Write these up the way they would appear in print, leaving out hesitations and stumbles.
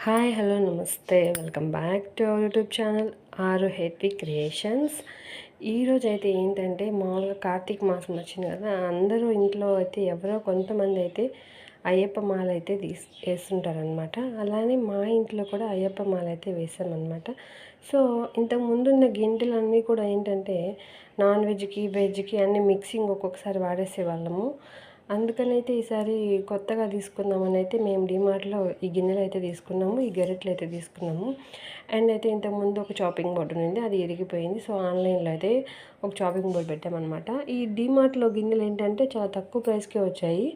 Hi hello నమస్తే welcome back to our YouTube channel ఆరు హెత్వి creations. ఈరోజు అయితే ఏంటంటే మామూలుగా కార్తీక మాసం వచ్చింది కదా, అందరూ ఇంట్లో అయితే ఎవరో కొంతమంది అయితే అయ్యప్ప మాల అయితే వేస్తుంటారనమాట. అలానే మా ఇంట్లో కూడా అయ్యప్ప మాల అయితే వేసామన్నమాట. సో ఇంతకు ముందున్న గింటెలన్నీ కూడా ఏంటంటే నాన్ వెజ్కి వెజ్కి అన్ని మిక్సింగ్ ఒక్కొక్కసారి వాడేసేవాళ్ళము. అందుకనైతే ఈసారి కొత్తగా తీసుకుందామని అయితే మేము డిమార్ట్లో ఈ గిన్నెలు అయితే తీసుకున్నాము, ఈ గరిటెలు అయితే తీసుకున్నాము. అండ్ అయితే ఇంతకుముందు ఒక చాపింగ్ బోర్డు ఉంది, అది ఇరిగిపోయింది. సో ఆన్లైన్లో అయితే ఒక చాపింగ్ బోర్డు పెట్టామన్నమాట. ఈ డిమార్ట్లో గిన్నెలు ఏంటంటే చాలా తక్కువ ప్రైస్కే వచ్చాయి.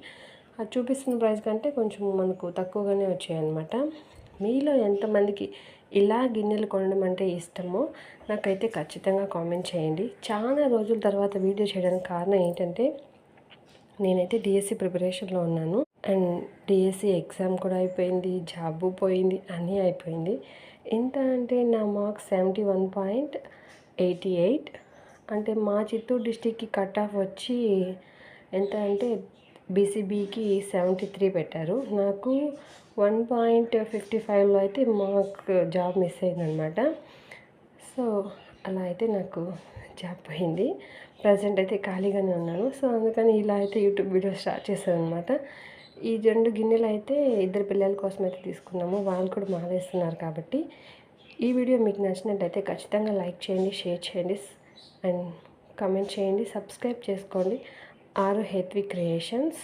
అది చూపిస్తున్న ప్రైస్ కంటే కొంచెం మనకు తక్కువగానే వచ్చాయి అన్నమాట. మీలో ఎంతమందికి ఇలా గిన్నెలు కొనడం అంటే ఇష్టమో నాకైతే ఖచ్చితంగా కామెంట్ చేయండి. చాలా రోజుల తర్వాత వీడియో చేయడానికి కారణం ఏంటంటే నేనైతే డిఎస్సి ప్రిపరేషన్లో ఉన్నాను. అండ్ డిఎస్సి ఎగ్జామ్ కూడా అయిపోయింది, జాబు పోయింది, అన్నీ అయిపోయింది. ఎంత అంటే నా మార్క్స్ 71.88. అంటే మా చిత్తూరు డిస్టిక్కి కట్ ఆఫ్ వచ్చి ఎంత అంటే బీసీబీకి 73 పెట్టారు. నాకు 1.55లో అయితే మాకు జాబ్ మిస్ అయిందనమాట. సో అలా అయితే నాకు జాబ్ పోయింది. ప్రజెంట్ అయితే ఖాళీగానే ఉన్నాను. సో అందుకని ఇలా అయితే యూట్యూబ్ వీడియో స్టార్ట్ చేశాను అనమాట. ఈ 2 గిన్నెలు అయితే ఇద్దరు పిల్లల కోసం అయితే తీసుకున్నాము. వాళ్ళు కూడా మానేస్తున్నారు కాబట్టి. ఈ వీడియో మీకు నచ్చినట్టయితే ఖచ్చితంగా లైక్ చేయండి, షేర్ చేయండి అండ్ కమెంట్ చేయండి, సబ్స్క్రైబ్ చేసుకోండి. ఆరు హెత్వి క్రియేషన్స్.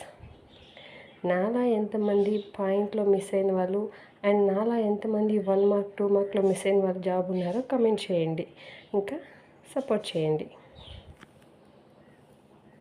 నాలా ఎంతమంది పాయింట్లో మిస్ అయిన వాళ్ళు అండ్ నాలా ఎంతమంది 1 మార్క్ 2 మార్క్లో మిస్ అయిన వాళ్ళు జాబ్ ఉన్నారో కమెంట్ చేయండి, ఇంకా సపోర్ట్ చేయండి.